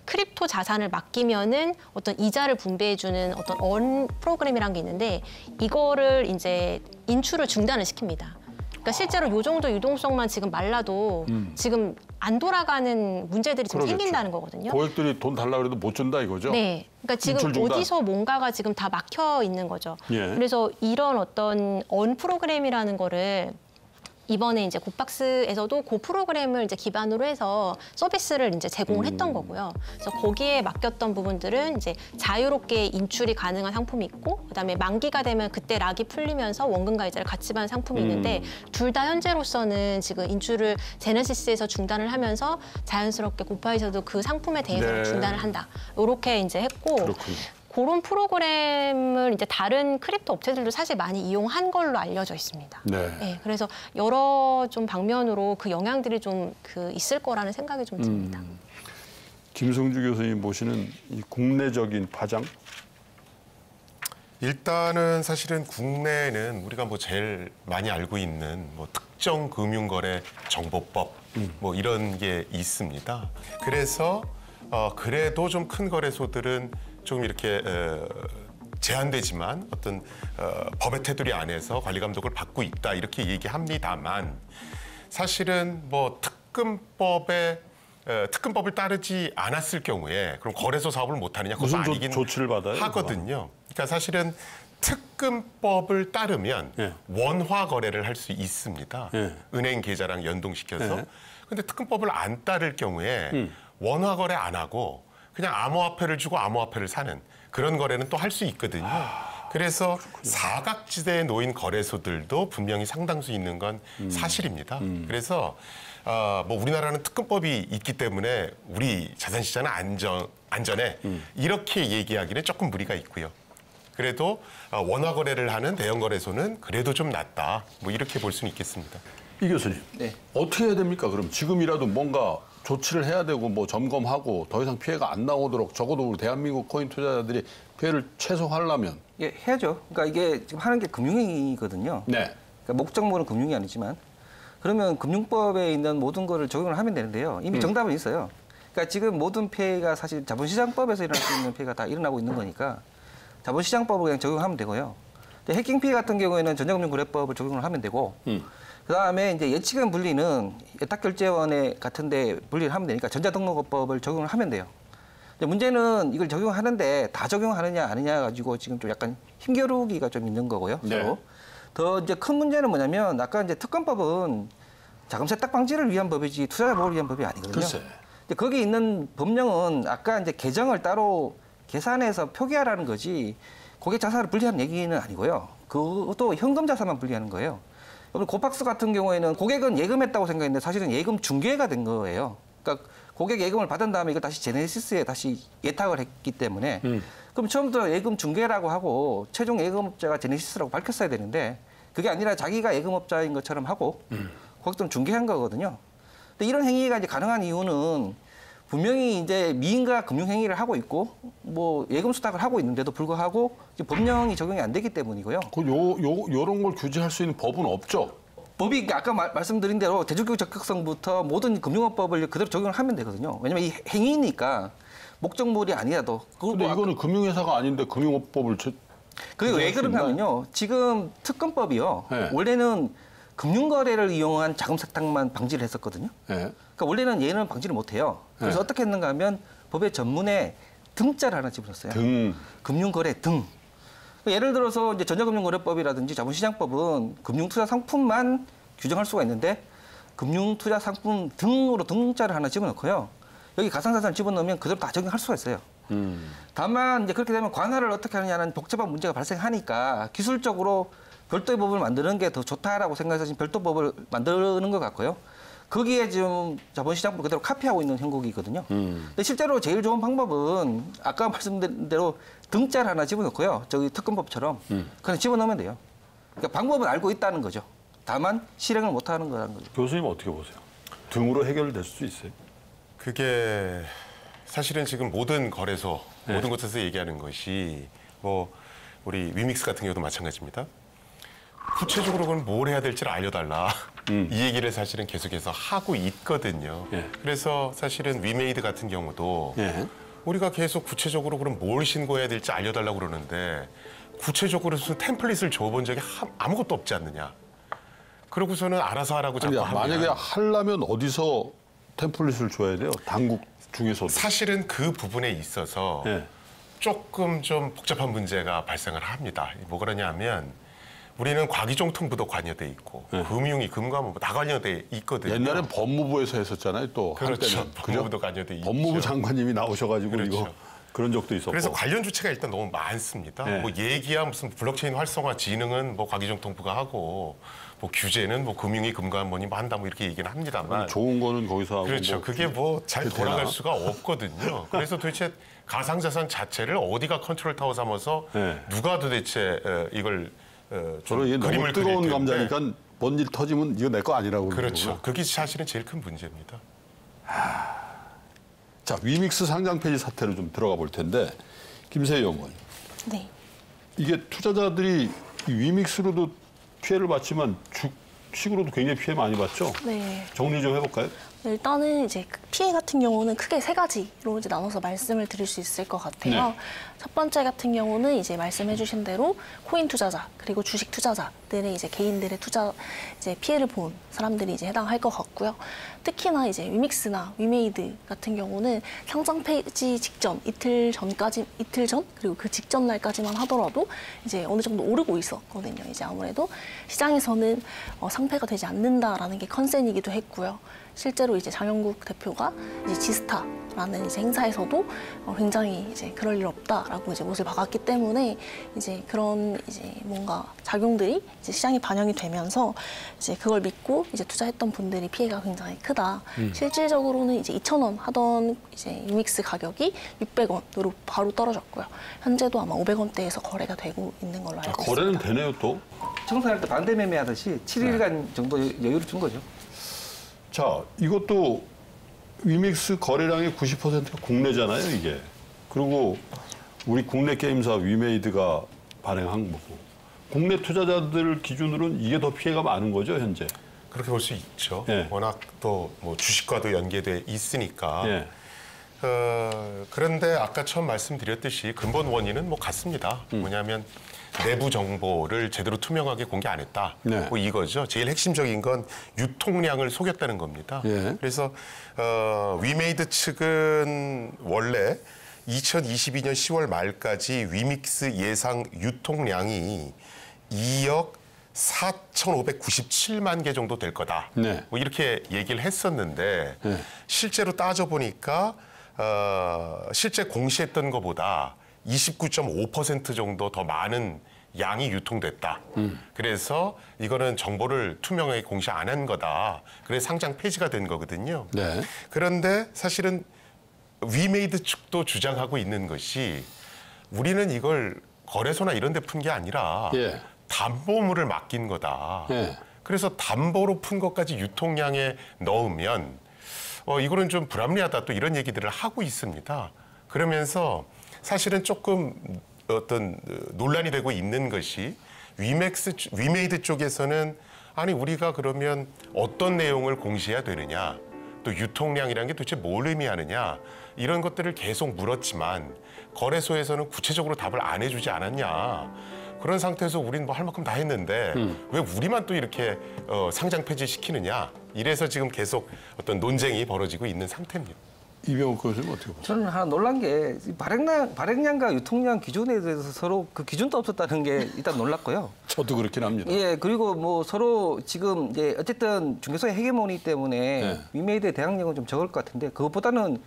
크립토 자산을 맡기면은 어떤 이자를 분배해주는 어떤 언 프로그램이란 게 있는데, 이거를 이제 인출을 중단을 시킵니다. 그러니까 실제로 요 정도 유동성만 지금 말라도 지금 안 돌아가는 문제들이 좀
그러겠죠.
생긴다는 거거든요.
고액들이 돈 달라고 해도 못 준다 이거죠?
네. 그러니까 지금
인출 중단.
어디서 뭔가가 지금 다 막혀 있는 거죠.
예.
그래서 이런 어떤 언 프로그램이라는 거를 이번에 이제 고박스에서도 그 프로그램을 이제 기반으로 해서 서비스를 이제 제공을 했던 거고요. 그래서 거기에 맡겼던 부분들은 이제 자유롭게 인출이 가능한 상품이 있고, 그다음에 만기가 되면 그때 락이 풀리면서 원금과 이자를 같이 받는 상품이 있는데, 둘 다 현재로서는 지금 인출을 제네시스에서 중단을 하면서 자연스럽게 고파에서도 그 상품에 대해서는
네.
중단을 한다. 이렇게 이제 했고.
그렇군요.
그런 프로그램을 이제 다른 크립토 업체들도 사실 많이 이용한 걸로 알려져 있습니다.
네.
네, 그래서 여러 좀 방면으로 그 영향들이 좀 있을 거라는 생각이 좀 듭니다.
김성주 교수님 보시는 이 국내적인 파장?
일단은 사실은 국내는 우리가 뭐 제일 많이 알고 있는 뭐 특정 금융거래 정보법 뭐 이런 게 있습니다. 그래서 그래도 좀 큰 거래소들은 좀 이렇게 제한되지만 어떤 법의 테두리 안에서 관리 감독을 받고 있다 이렇게 얘기합니다만, 사실은 뭐 특검법을 따르지 않았을 경우에 그럼 거래소 사업을 못 하느냐, 그것도
무슨
아니긴
조치를 받아요?
하거든요. 그러니까 사실은 특검법을 따르면
예.
원화 거래를 할 수 있습니다.
예.
은행 계좌랑 연동시켜서.
예.
근데 특검법을 안 따를 경우에 원화 거래 안 하고 그냥 암호화폐를 주고 암호화폐를 사는 그런 거래는 또 할 수 있거든요. 그래서 사각지대에 놓인 거래소들도 분명히 상당수 있는 건 사실입니다. 그래서 뭐 우리나라는 특검법이 있기 때문에 우리 자산시장은 안전해 이렇게 얘기하기는 조금 무리가 있고요. 그래도 원화 거래를 하는 대형 거래소는 그래도 좀 낫다. 뭐 이렇게 볼 수는 있겠습니다.
이 교수님,
네.
어떻게 해야 됩니까? 그럼 지금이라도 뭔가 조치를 해야 되고 뭐 점검하고 더 이상 피해가 안 나오도록, 적어도 우리 대한민국 코인 투자자들이 피해를 최소화하려면.
예, 해야죠. 그러니까 이게 지금 하는 게 금융이거든요.
네.
그러니까 목적물은 금융이 아니지만, 그러면 금융법에 있는 모든 거를 적용을 하면 되는데요. 이미 정답은 있어요. 그러니까 지금 모든 피해가 사실 자본시장법에서 일어날 수 있는 피해가 다 일어나고 있는 거니까 자본시장법을 그냥 적용하면 되고요. 해킹 피해 같은 경우에는 전자금융거래법을 적용을 하면 되고, 그다음에 이제 예치금 분리는 예탁결제원에 같은데 분리를 하면 되니까 전자등록업법을 적용을 하면 돼요. 근데 문제는 이걸 적용하는데 다 적용하느냐 아니냐 가지고 지금 좀 약간 힘겨루기가 좀 있는 거고요.
네.
서로. 더 이제 큰 문제는 뭐냐면, 아까 이제 특검법은 자금 세탁 방지를 위한 법이지 투자자 보호를 위한 법이 아니거든요.
글쎄.
근데 거기 있는 법령은 아까 이제 계정을 따로 계산해서 표기하라는 거지 고객 자산을 분리하는 얘기는 아니고요. 그것도 현금 자산만 분리하는 거예요. 오늘 고박스 같은 경우에는 고객은 예금했다고 생각했는데 사실은 예금 중개가 된 거예요. 그러니까 고객 예금을 받은 다음에 이거 다시 제네시스에 다시 예탁을 했기 때문에 그럼 처음부터 예금 중개라고 하고 최종 예금업자가 제네시스라고 밝혔어야 되는데 그게 아니라 자기가 예금업자인 것처럼 하고 거기서 중개한 거거든요. 근데 이런 행위가 이제 가능한 이유는 분명히 이제 미인과 금융 행위를 하고 있고 뭐 예금 수탁을 하고 있는데도 불구하고 이제 법령이 적용이 안 되기 때문이고요.
요런 걸 규제할 수 있는 법은 없죠.
법이 아까 말씀드린 대로 대중교육 적격성부터 모든 금융업법을 그대로 적용을 하면 되거든요. 왜냐면 이 행위니까 목적물이 아니라도.
근데 이거는 금융회사가 아닌데 금융업법을
그게 왜
규제할 수 있나요?
그런가면요. 지금 특검법이요.
네.
원래는 금융거래를 이용한 자금 세탁만 방지를 했었거든요.
예.
그러니까 원래는 얘는 방지를 못해요. 그래서
네.
어떻게 했는가 하면 법의 전문에 등자를 하나 집어넣었어요.
등.
금융거래 등. 예를 들어서 이제 전자금융거래법이라든지 자본시장법은 금융투자상품만 규정할 수가 있는데 금융투자상품 등으로 등자를 하나 집어넣고요. 여기 가상자산을 집어넣으면 그대로 다 적용할 수가 있어요. 다만 이제 그렇게 되면 관할을 어떻게 하느냐는 복잡한 문제가 발생하니까 기술적으로 별도의 법을 만드는 게 더 좋다라고 생각해서 지금 별도 법을 만드는 것 같고요. 거기에 지금 자본시장법 그대로 카피하고 있는 형국이거든요. 근데 실제로 제일 좋은 방법은 아까 말씀드린 대로 등자를 하나 집어넣고요. 저기 특검법처럼 그냥 집어넣으면 돼요. 그러니까 방법은 알고 있다는 거죠. 다만 실행을 못하는 거라는 거죠.
교수님 어떻게 보세요? 등으로 해결될 수 있어요?
그게 사실은 지금 모든 거래소,
네.
모든 곳에서 얘기하는 것이 뭐 우리 위믹스 같은 경우도 마찬가지입니다. 구체적으로 그건 뭘 해야 될지를 알려달라. 이 얘기를 사실은 계속해서 하고 있거든요.
예.
그래서 사실은 위메이드 같은 경우도
예.
우리가 계속 구체적으로 그럼 뭘 신고해야 될지 알려달라고 그러는데 구체적으로 무슨 템플릿을 줘본 적이 아무것도 없지 않느냐. 그러고서는 알아서 하라고 자꾸
아니,
하면
만약에 하려면 어디서 템플릿을 줘야 돼요? 당국 중에서도.
사실은 그 부분에 있어서
예.
조금 좀 복잡한 문제가 발생을 합니다. 뭐 그러냐면 우리는 과기정통부도 관여돼 있고
네.
금융위, 금감원 다 관여돼 있거든요.
옛날엔 법무부에서 했었잖아요. 또
그렇죠.
한때는.
법무부도 관여돼 있죠.
법무부 장관님이 나오셔가지고
그렇죠.
이거 그런 적도 있었고.
그래서 관련 주체가 일단 너무 많습니다.
네.
뭐 얘기야 무슨 블록체인 활성화 진흥은 뭐 과기정통부가 하고 뭐 규제는 뭐 금융위, 금감원이 뭐 한다 뭐 이렇게 얘기는 합니다만
좋은 거는 거기서 하고.
그렇죠.
뭐
그게 뭐 잘
그게
돌아갈
되나?
수가 없거든요. 그래서 도대체 가상자산 자체를 어디가 컨트롤 타워 삼아서
네.
누가 도대체 이걸
저는 이게
그림을
너무 뜨거운
그릴 텐데.
감자니까 뭔 일 터지면 이거 내 거 아니라고.
그렇죠.
그러고요.
그게 사실은 제일 큰 문제입니다.
자, 위믹스 상장 폐지 사태로 좀 들어가 볼 텐데 김세희 연구원.
네.
이게 투자자들이 이 위믹스로도 피해를 봤지만 주식으로도 굉장히 피해 많이 봤죠.
네.
정리 좀 해볼까요?
일단은 이제 그 피해 같은 경우는 크게 세 가지로 이제 나눠서 말씀을 드릴 수 있을 것 같아요.
네.
첫 번째 같은 경우는 이제 말씀해주신 대로 코인 투자자 그리고 주식 투자자들의 이제 개인들의 투자 이제 피해를 본 사람들이 이제 해당할 것 같고요. 특히나 이제 위믹스나 위메이드 같은 경우는 상장 폐지 직전 이틀 전 그리고 그 직전 날까지만 하더라도 이제 어느 정도 오르고 있었거든요. 이제 아무래도 시장에서는 상폐가 되지 않는다라는 게 컨센이기도 했고요. 실제로 이제 장영국 대표가 이제 지스타라는 이제 행사에서도 굉장히 이제 그럴 일 없다라고 이제 못을 박았기 때문에 이제 그런 이제 뭔가 작용들이 이제 시장에 반영이 되면서 이제 그걸 믿고 이제 투자했던 분들이 피해가 굉장히 크다. 실질적으로는 이제 2,000원 하던 이제 유믹스 가격이 600원으로 바로 떨어졌고요. 현재도 아마 500원대에서 거래가 되고 있는 걸로 알고
거래는
있습니다.
되네요 또.
청산할 때 반대 매매하듯이 7일간 정도 여유를 준 거죠.
자, 이것도 위믹스 거래량의 90%가 국내잖아요, 이게. 그리고 우리 국내 게임사 위메이드가 발행한 거고. 국내 투자자들 기준으로는 이게 더 피해가 많은 거죠, 현재.
그렇게 볼 수 있죠.
예.
워낙 또 뭐 주식과도 연계돼 있으니까.
예.
그런데 아까 처음 말씀드렸듯이 근본 원인은 뭐 같습니다. 뭐냐면 내부 정보를 제대로 투명하게 공개 안 했다.
네.
뭐 이거죠. 제일 핵심적인 건 유통량을 속였다는 겁니다.
예.
그래서 위메이드 측은 원래 2022년 10월 말까지 위믹스 예상 유통량이 2억 4,597만 개 정도 될 거다.
네.
뭐 이렇게 얘기를 했었는데
네.
실제로 따져보니까 실제 공시했던 것보다 29.5% 정도 더 많은 양이 유통됐다. 그래서 이거는 정보를 투명하게 공시 안 한 거다. 그래서 상장 폐지가 된 거거든요.
네.
그런데 사실은 위메이드 측도 주장하고 있는 것이 우리는 이걸 거래소나 이런 데 푼 게 아니라
예.
담보물을 맡긴 거다.
예.
그래서 담보로 푼 것까지 유통량에 넣으면 이거는 좀 불합리하다 또 이런 얘기들을 하고 있습니다. 그러면서 사실은 조금 어떤 논란이 되고 있는 것이 위메이드 쪽에서는 아니 우리가 그러면 어떤 내용을 공시해야 되느냐 또 유통량이라는 게 도대체 뭘 의미하느냐 이런 것들을 계속 물었지만 거래소에서는 구체적으로 답을 안 해주지 않았냐. 그런 상태에서 우린 뭐 할 만큼 다 했는데 왜 우리만 또 이렇게 상장 폐지시키느냐. 이래서 지금 계속 어떤 논쟁이 벌어지고 있는 상태입니다.
이병욱 교수님 어떻게 보세요?
저는 하나 놀란 게 발행량과 유통량 기준에 대해서 서로 그 기준도 없었다는 게 일단 놀랐고요.
저도 그렇긴 합니다.
예, 그리고 뭐 서로 지금 이제 어쨌든 중개소의 헤게모니 때문에
네.
위메이드의 대항력은 좀 적을 것 같은데 그것보다는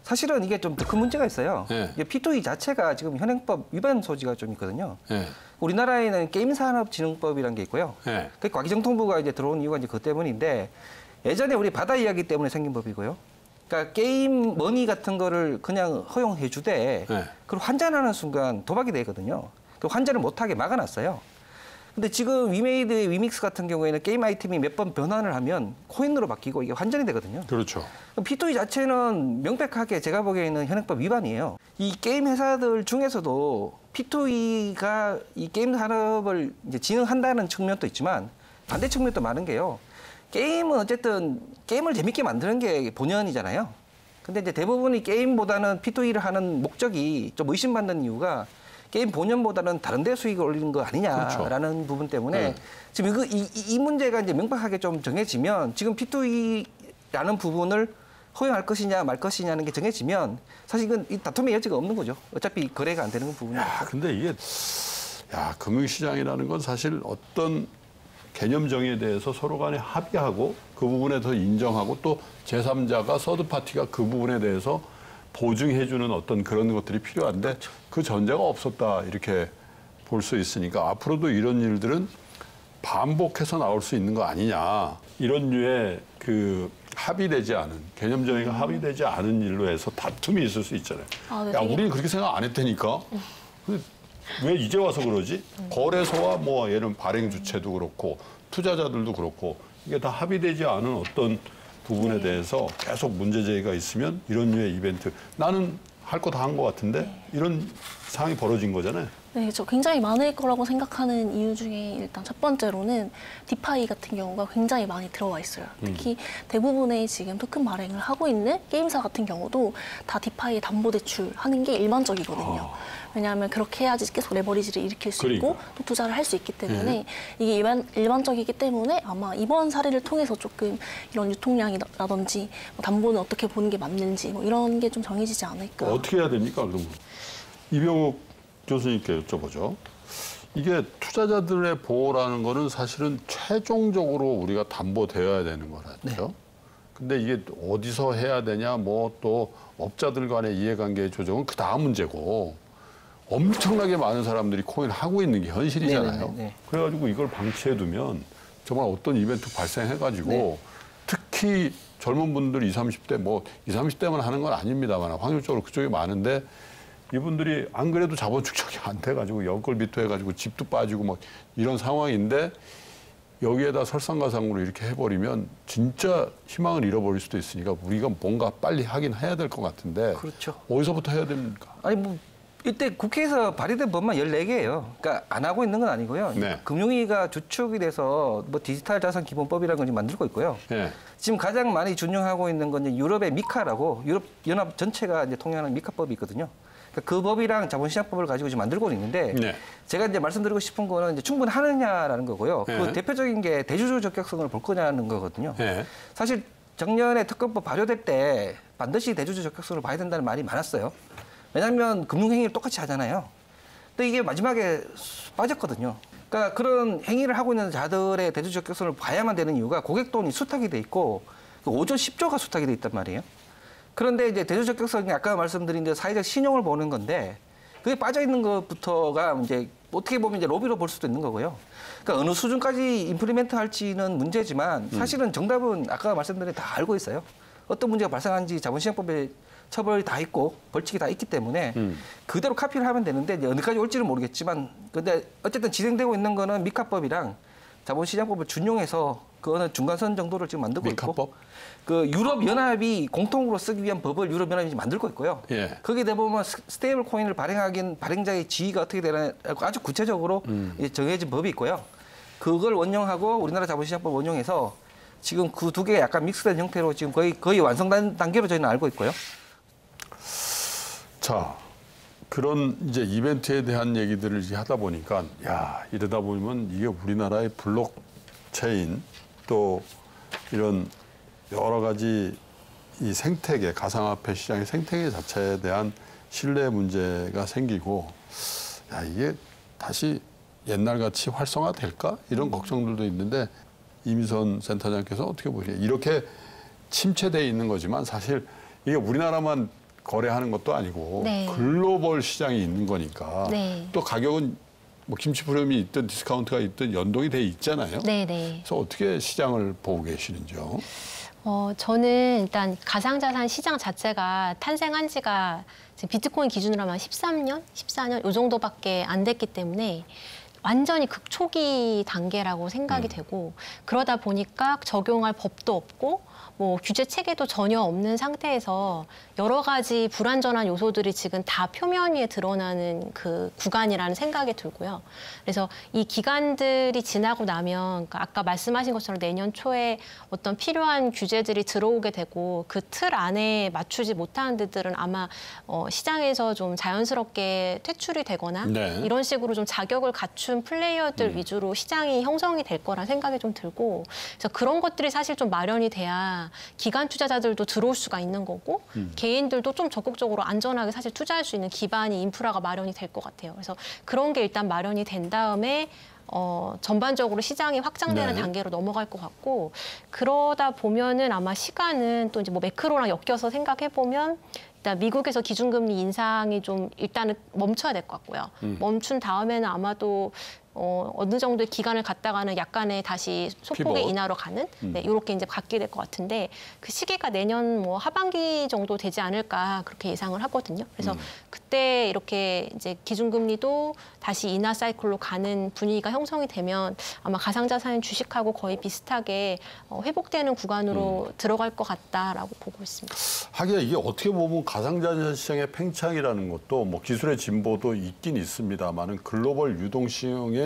사실은 이게 좀 더 큰 문제가 있어요.
네.
이게 P2E 자체가 지금 현행법 위반 소지가 좀 있거든요.
네.
우리나라에는 게임산업진흥법이라는 게 있고요.
네.
그 과기정통부가 이제 들어온 이유가 이제 그것 때문인데 예전에 우리 바다 이야기 때문에 생긴 법이고요. 그러니까 게임 머니 같은 거를 그냥 허용해 주되
네.
그걸 환전하는 순간 도박이 되거든요. 그 환전을 못하게 막아놨어요. 근데 지금 위메이드의 위믹스 같은 경우에는 게임 아이템이 몇 번 변환을 하면 코인으로 바뀌고 이게 환전이 되거든요.
그렇죠.
P2E 자체는 명백하게 제가 보기에는 현행법 위반이에요. 이 게임 회사들 중에서도 P2E가 이 게임 산업을 이제 진흥한다는 측면도 있지만 반대 측면도 많은 게요. 게임은 어쨌든 게임을 재밌게 만드는 게 본연이잖아요. 근데 이제 대부분이 게임보다는 P2E를 하는 목적이 좀 의심받는 이유가 게임 본연보다는 다른 데 수익을 올리는 거 아니냐라는
그렇죠.
부분 때문에
네.
지금 이 문제가 이제 명확하게 좀 정해지면 지금 P2E라는 부분을 허용할 것이냐 말 것이냐는 게 정해지면 사실 이건 이 다툼의 여지가 없는 거죠. 어차피 거래가 안 되는 부분이니까.
근데 이게 금융시장이라는 건 사실 어떤 개념 정의에 대해서 서로 간에 합의하고 그 부분에 더 인정하고 또 제3자가 서드파티가 그 부분에 대해서 보증해주는 어떤 그런 것들이 필요한데
그렇죠.
그 전제가 없었다 이렇게 볼 수 있으니까 앞으로도 이런 일들은 반복해서 나올 수 있는 거 아니냐. 이런 류의 그 합의되지 않은 개념 정의가 합의되지 않은 일로 해서 다툼이 있을 수 있잖아요.
아, 네,
야,
되게-
우리는 그렇게 생각 안 했다니까. 근데 왜 이제 와서 그러지? 거래소와 뭐 얘는 발행 주체도 그렇고 투자자들도 그렇고 이게 다 합의되지 않은 어떤 부분에 대해서 계속 문제 제기가 있으면 이런 류의 이벤트 나는 할 거 다 한 것 같은데 이런 상황이 벌어진 거잖아요.
네, 저 굉장히 많을 거라고 생각하는 이유 중에 일단 첫 번째로는 디파이 같은 경우가 굉장히 많이 들어와 있어요. 특히 대부분의 지금 토큰 발행을 하고 있는 게임사 같은 경우도 다 디파이에 담보대출 하는 게 일반적이거든요. 왜냐하면 그렇게 해야지 계속 레버리지를 일으킬 수 있고
그러니까.
또 투자를 할 수 있기 때문에 이게 일반적이기 때문에 아마 이번 사례를 통해서 조금 이런 유통량이라든지 뭐 담보는 어떻게 보는 게 맞는지 뭐 이런 게 좀 정해지지 않을까.
어떻게 해야 됩니까? 그러면 이병욱 교수님께 여쭤보죠. 이게 투자자들의 보호라는 거는 사실은 최종적으로 우리가 담보되어야 되는 거라죠. 근데 이게 어디서 해야 되냐, 뭐 또 업자들 간의 이해관계 조정은 그 다음 문제고 엄청나게 많은 사람들이 코인을 하고 있는 게 현실이잖아요.
네네네.
그래가지고 이걸 방치해두면 정말 어떤 이벤트 발생해가지고 특히 젊은 분들 20, 30대 뭐 20, 30대만 하는 건 아닙니다만 확률적으로 그쪽이 많은데 이분들이 안 그래도 자본 축적이 안 돼가지고 연끌 비토해가지고 집도 빠지고 뭐 이런 상황인데 여기에다 설상가상으로 이렇게 해버리면 진짜 희망을 잃어버릴 수도 있으니까 우리가 뭔가 빨리 하긴 해야 될 것 같은데
그렇죠.
어디서부터 해야 됩니까?
아니 뭐 이때 국회에서 발의된 법만 14개예요. 그러니까 안 하고 있는 건 아니고요.
네.
금융위가 주축이 돼서 뭐 디지털 자산 기본법이라는 걸 지금 만들고 있고요.
예.
지금 가장 많이 준용하고 있는 건 이제 유럽의 미카라고 유럽 연합 전체가 이제 통용하는 미카법이 있거든요. 그러니까 그 법이랑 자본시장법을 가지고 지금 만들고 있는데
네.
제가 이제 말씀드리고 싶은 거는 이제 충분하느냐라는 거고요.
네.
그 대표적인 게 대주주 적격성을 볼 거냐는 거거든요.
예.
사실 작년에 특검법 발효될 때 반드시 대주주 적격성을 봐야 된다는 말이 많았어요. 왜냐하면 금융행위를 똑같이 하잖아요. 근데 이게 마지막에 빠졌거든요. 그러니까 그런 행위를 하고 있는 자들의 대주주 적격성을 봐야만 되는 이유가 고객 돈이 수탁이 돼 있고 5조 10조가 수탁이 돼 있단 말이에요. 그런데 이제 대주주 적격성이 아까 말씀드린 대로 사회적 신용을 보는 건데 그게 빠져 있는 것부터가 이제 어떻게 보면 이제 로비로 볼 수도 있는 거고요. 그러니까 어느 수준까지 임플리멘트 할지는 문제지만 사실은 정답은 아까 말씀드린 다 알고 있어요. 어떤 문제가 발생한지 자본시장법에 처벌이 다 있고 벌칙이 다 있기 때문에 그대로 카피를 하면 되는데 이제 어디까지 올지는 모르겠지만 근데 어쨌든 진행되고 있는 거는 미카법이랑 자본시장법을 준용해서 그 어느 중간선 정도를 지금 만들고 있고
미카법?
그 유럽 연합이 공통으로 쓰기 위한 법을 유럽 연합이 만들고 있고요.
예.
거기에 대보면 스테이블 코인을 발행하긴 발행자의 지위가 어떻게 되나 아주 구체적으로 정해진 법이 있고요. 그걸 원용하고 우리나라 자본시장법 원용해서 지금 그 두 개가 약간 믹스된 형태로 지금 거의 완성 단계로 저희는 알고 있고요.
자, 그런 이제 이벤트에 대한 얘기들을 이제 하다 보니까 야, 이러다 보면 이게 우리나라의 블록체인 또 이런 여러 가지 이 생태계, 가상화폐 시장의 생태계 자체에 대한 신뢰 문제가 생기고 야, 이게 다시 옛날같이 활성화될까? 이런 걱정들도 있는데 이민선 센터장께서 어떻게 보세요? 이렇게 침체돼 있는 거지만 사실 이게 우리나라만 거래하는 것도 아니고
네.
글로벌 시장이 있는 거니까
네.
또 가격은 뭐 김치 프리미엄이 있든 디스카운트가 있든 연동이 돼 있잖아요.
네, 네.
그래서 어떻게 시장을 보고 계시는지요?
저는 일단 가상자산 시장 자체가 탄생한 지가 지금 비트코인 기준으로 하면 13년, 14년 이 정도밖에 안 됐기 때문에 완전히 극초기 단계라고 생각이 되고 그러다 보니까 적용할 법도 없고 뭐 규제 체계도 전혀 없는 상태에서 여러 가지 불완전한 요소들이 지금 다 표면 위에 드러나는 그 구간이라는 생각이 들고요. 그래서 이 기간들이 지나고 나면 그러니까 아까 말씀하신 것처럼 내년 초에 어떤 필요한 규제들이 들어오게 되고 그 틀 안에 맞추지 못하는 데들은 아마 시장에서 좀 자연스럽게 퇴출이 되거나
네.
이런 식으로 좀 자격을 갖춘 플레이어들 위주로 시장이 형성이 될 거란 생각이 좀 들고 그래서 그런 것들이 사실 좀 마련이 돼야 기관 투자자들도 들어올 수가 있는 거고 개인들도 좀 적극적으로 안전하게 사실 투자할 수 있는 기반이 인프라가 마련이 될 것 같아요. 그래서 그런 게 일단 마련이 된 다음에 전반적으로 시장이 확장되는
네.
단계로 넘어갈 것 같고 그러다 보면은 아마 시간은 또 이제 뭐 매크로랑 엮여서 생각해 보면 일단 미국에서 기준금리 인상이 좀 일단은 멈춰야 될 것 같고요. 멈춘 다음에는 아마도 어느 정도의 기간을 갖다가는 약간의 다시 소폭의
피벗.
인하로 가는 네, 이렇게 이제 갖게 될 것 같은데 그 시기가 내년 뭐 하반기 정도 되지 않을까 그렇게 예상을 하거든요. 그래서 그때 이렇게 이제 기준금리도 다시 인하 사이클로 가는 분위기가 형성이 되면 아마 가상자산 주식하고 거의 비슷하게 회복되는 구간으로 들어갈 것 같다라고 보고 있습니다.
하긴 이게 어떻게 보면 가상자산 시장의 팽창이라는 것도 뭐 기술의 진보도 있긴 있습니다만은 글로벌 유동성의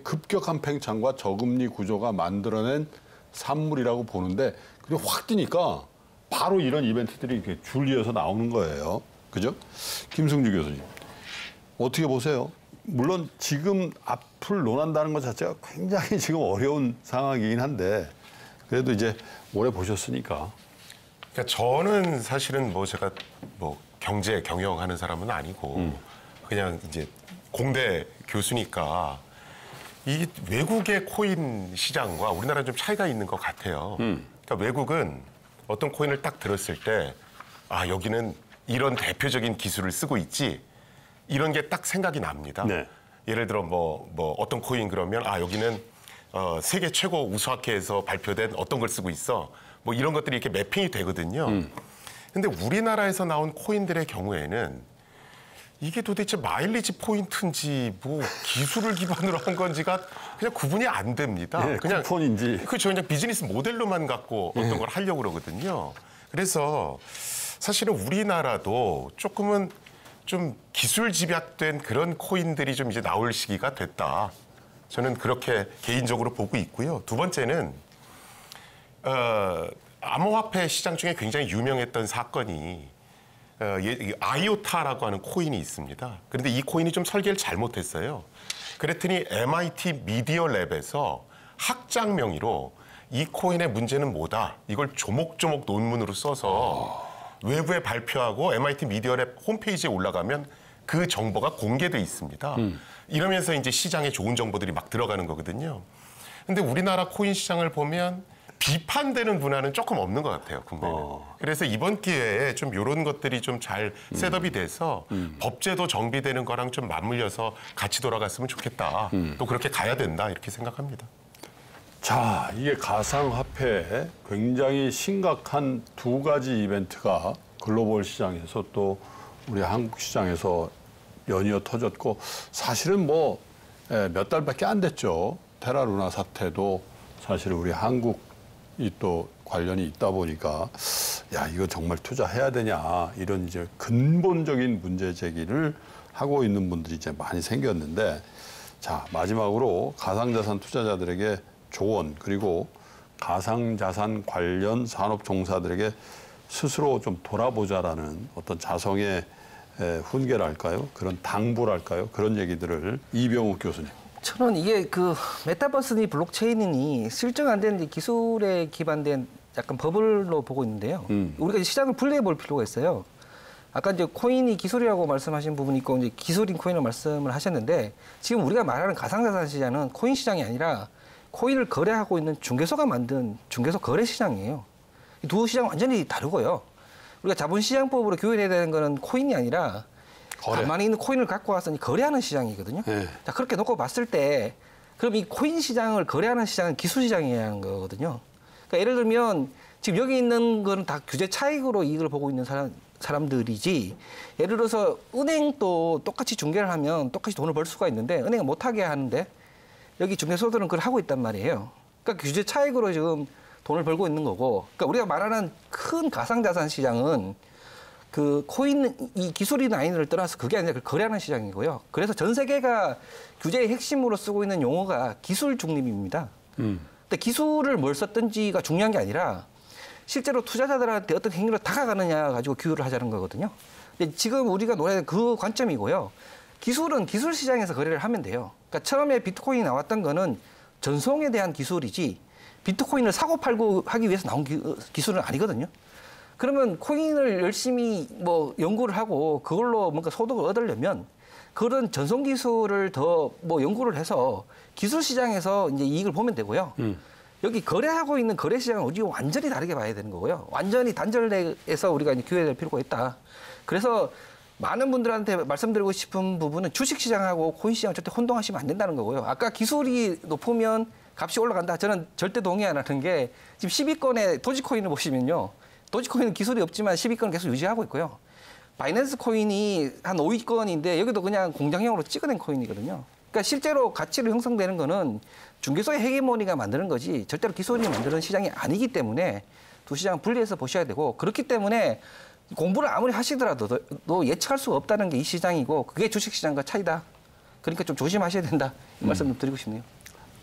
급격한 팽창과 저금리 구조가 만들어낸 산물이라고 보는데 그게 확 뜨니까 바로 이런 이벤트들이 이렇게 줄이어서 나오는 거예요. 그죠? 김승주 교수님. 어떻게 보세요? 물론 지금 앞을 논한다는 것 자체가 굉장히 지금 어려운 상황이긴 한데 그래도 이제 오래 보셨으니까.
그러니까 저는 사실은 뭐 제가 뭐 경제 경영하는 사람은 아니고 그냥 이제 공대 교수니까 이 외국의 코인 시장과 우리나라는 좀 차이가 있는 것 같아요. 그러니까 외국은 어떤 코인을 딱 들었을 때 아, 여기는 이런 대표적인 기술을 쓰고 있지 이런 게 딱 생각이 납니다.
네.
예를 들어 뭐 어떤 코인 그러면 아, 여기는 세계 최고 우수학회에서 발표된 어떤 걸 쓰고 있어. 뭐 이런 것들이 이렇게 매핑이 되거든요. 근데 우리나라에서 나온 코인들의 경우에는 이게 도대체 마일리지 포인트인지 뭐 기술을 기반으로 한 건지가 그냥 구분이 안 됩니다.
네,
그냥
쿠폰인지.
그렇죠. 그냥 비즈니스 모델로만 갖고 어떤 걸 하려고 그러거든요. 그래서 사실은 우리나라도 조금은 좀 기술 집약된 그런 코인들이 좀 이제 나올 시기가 됐다. 저는 그렇게 개인적으로 보고 있고요. 두 번째는 암호화폐 시장 중에 굉장히 유명했던 사건이 아이오타라고 하는 코인이 있습니다. 그런데 이 코인이 좀 설계를 잘못했어요. 그랬더니 MIT 미디어 랩에서 학장 명의로 이 코인의 문제는 뭐다. 이걸 조목조목 논문으로 써서 외부에 발표하고 MIT 미디어 랩 홈페이지에 올라가면 그 정보가 공개돼 있습니다. 이러면서 이제 시장에 좋은 정보들이 막 들어가는 거거든요. 근데 우리나라 코인 시장을 보면 비판되는 문화는 조금 없는 것 같아요, 국내는. 그래서 이번 기회에 좀 이런 것들이 좀 잘 셋업이 돼서 법제도 정비되는 거랑 좀 맞물려서 같이 돌아갔으면 좋겠다. 또 그렇게 가야 된다, 이렇게 생각합니다.
자, 이게 가상화폐에 굉장히 심각한 두 가지 이벤트가 글로벌 시장에서 또 우리 한국 시장에서 연이어 터졌고 사실은 뭐 몇 달밖에 안 됐죠. 테라루나 사태도 사실 우리 한국이 또 관련이 있다 보니까 야, 이거 정말 투자해야 되냐 이런 이제 근본적인 문제 제기를 하고 있는 분들이 이제 많이 생겼는데, 자, 마지막으로 가상자산 투자자들에게 조언, 그리고 가상자산 관련 산업 종사들에게 스스로 좀 돌아보자라는 어떤 자성의 훈계랄까요? 그런 당부랄까요? 그런 얘기들을 이병욱 교수님.
저는 이게 그 메타버스니 블록체인이니 실증 안 되는 기술에 기반된 약간 버블로 보고 있는데요. 우리가 시장을 분리해 볼 필요가 있어요. 아까 이제 코인이 기술이라고 말씀하신 부분이 있고 이제 기술인 코인을 말씀을 하셨는데, 지금 우리가 말하는 가상자산 시장은 코인 시장이 아니라 코인을 거래하고 있는 중개소가 만든 중개소 거래 시장이에요. 이 두 시장 완전히 다르고요. 우리가 자본시장법으로 규율해야 되는 거는 코인이 아니라
거래.
가만히 있는 코인을 갖고 와서 거래하는 시장이거든요.
네.
자, 그렇게 놓고 봤을 때 그럼 이 코인 시장을 거래하는 시장은 기술 시장이어야 하는 거거든요. 그러니까 예를 들면 지금 여기 있는 거는 다 규제 차익으로 이익을 보고 있는 사람들이지, 예를 들어서 은행도 똑같이 중개를 하면 똑같이 돈을 벌 수가 있는데 은행은 못하게 하는데 여기 중개소들은 그걸 하고 있단 말이에요. 그러니까 규제 차익으로 지금 돈을 벌고 있는 거고, 그러니까 우리가 말하는 큰 가상자산 시장은 그 코인 이 기술이나 아닌을 떠나서 그게 아니라 거래하는 시장이고요. 그래서 전 세계가 규제의 핵심으로 쓰고 있는 용어가 기술 중립입니다. 근데 기술을 뭘 썼든지가 중요한 게 아니라 실제로 투자자들한테 어떤 행위로 다가가느냐 가지고 규율을 하자는 거거든요. 근데 지금 우리가 논하는 그 관점이고요. 기술은 기술 시장에서 거래를 하면 돼요. 그러니까 처음에 비트코인이 나왔던 거는 전송에 대한 기술이지 비트코인을 사고 팔고 하기 위해서 나온 기술은 아니거든요. 그러면 코인을 열심히 뭐 연구를 하고 그걸로 뭔가 소득을 얻으려면 그런 전송 기술을 더 뭐 연구를 해서 기술 시장에서 이제 이익을 보면 되고요. 여기 거래하고 있는 거래 시장은 우리 완전히 다르게 봐야 되는 거고요. 완전히 단절돼서 우리가 이제 규율될 필요가 있다. 그래서 많은 분들한테 말씀드리고 싶은 부분은 주식 시장하고 코인 시장을 절대 혼동하시면 안 된다는 거고요. 아까 기술이 높으면 값이 올라간다. 저는 절대 동의 안 하는 게 지금 10위권의 도지코인을 보시면요. 도지코인은 기술이 없지만 10위권 계속 유지하고 있고요. 바이낸스 코인이 한 5위권인데 여기도 그냥 공장형으로 찍어낸 코인이거든요. 그러니까 실제로 가치로 형성되는 거는 중개소의 헤게모니가 만드는 거지 절대로 기술이 만드는 시장이 아니기 때문에 두 시장을 분리해서 보셔야 되고, 그렇기 때문에 공부를 아무리 하시더라도 예측할 수가 없다는 게 이 시장이고 그게 주식시장과 차이다. 그러니까 좀 조심하셔야 된다. 이 말씀 좀 드리고 싶네요.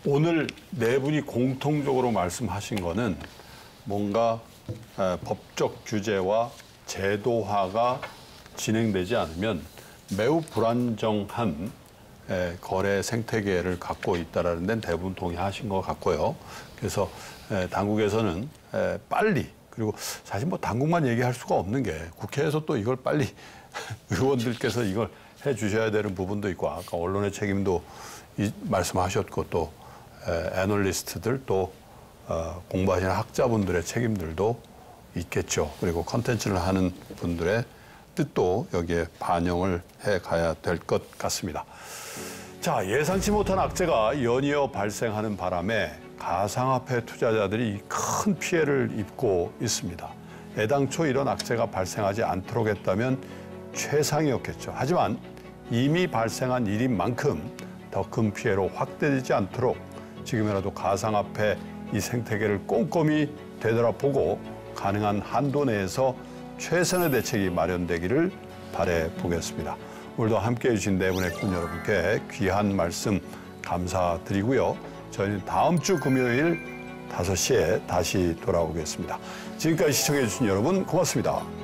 오늘 네 분이 공통적으로 말씀하신 거는 뭔가 법적 규제와 제도화가 진행되지 않으면 매우 불안정한 거래 생태계를 갖고 있다는 데는 대부분 동의하신 것 같고요. 그래서 당국에서는 빨리, 그리고 사실 뭐 당국만 얘기할 수가 없는 게 국회에서 또 이걸 빨리 의원들께서 이걸 해 주셔야 되는 부분도 있고, 아까 언론의 책임도 말씀하셨고 또 애널리스트들 또 공부하시는 학자분들의 책임들도 있겠죠. 그리고 컨텐츠를 하는 분들의 뜻도 여기에 반영을 해 가야 될 것 같습니다. 자, 예상치 못한 악재가 연이어 발생하는 바람에 가상화폐 투자자들이 큰 피해를 입고 있습니다. 애당초 이런 악재가 발생하지 않도록 했다면 최상이었겠죠. 하지만 이미 발생한 일인 만큼 더 큰 피해로 확대되지 않도록 지금이라도 가상화폐 이 생태계를 꼼꼼히 되돌아보고 가능한 한도 내에서 최선의 대책이 마련되기를 바라보겠습니다. 오늘도 함께해 주신 네 분의 꾼 여러분께 귀한 말씀 감사드리고요. 저희는 다음 주 금요일 5시에 다시 돌아오겠습니다. 지금까지 시청해 주신 여러분 고맙습니다.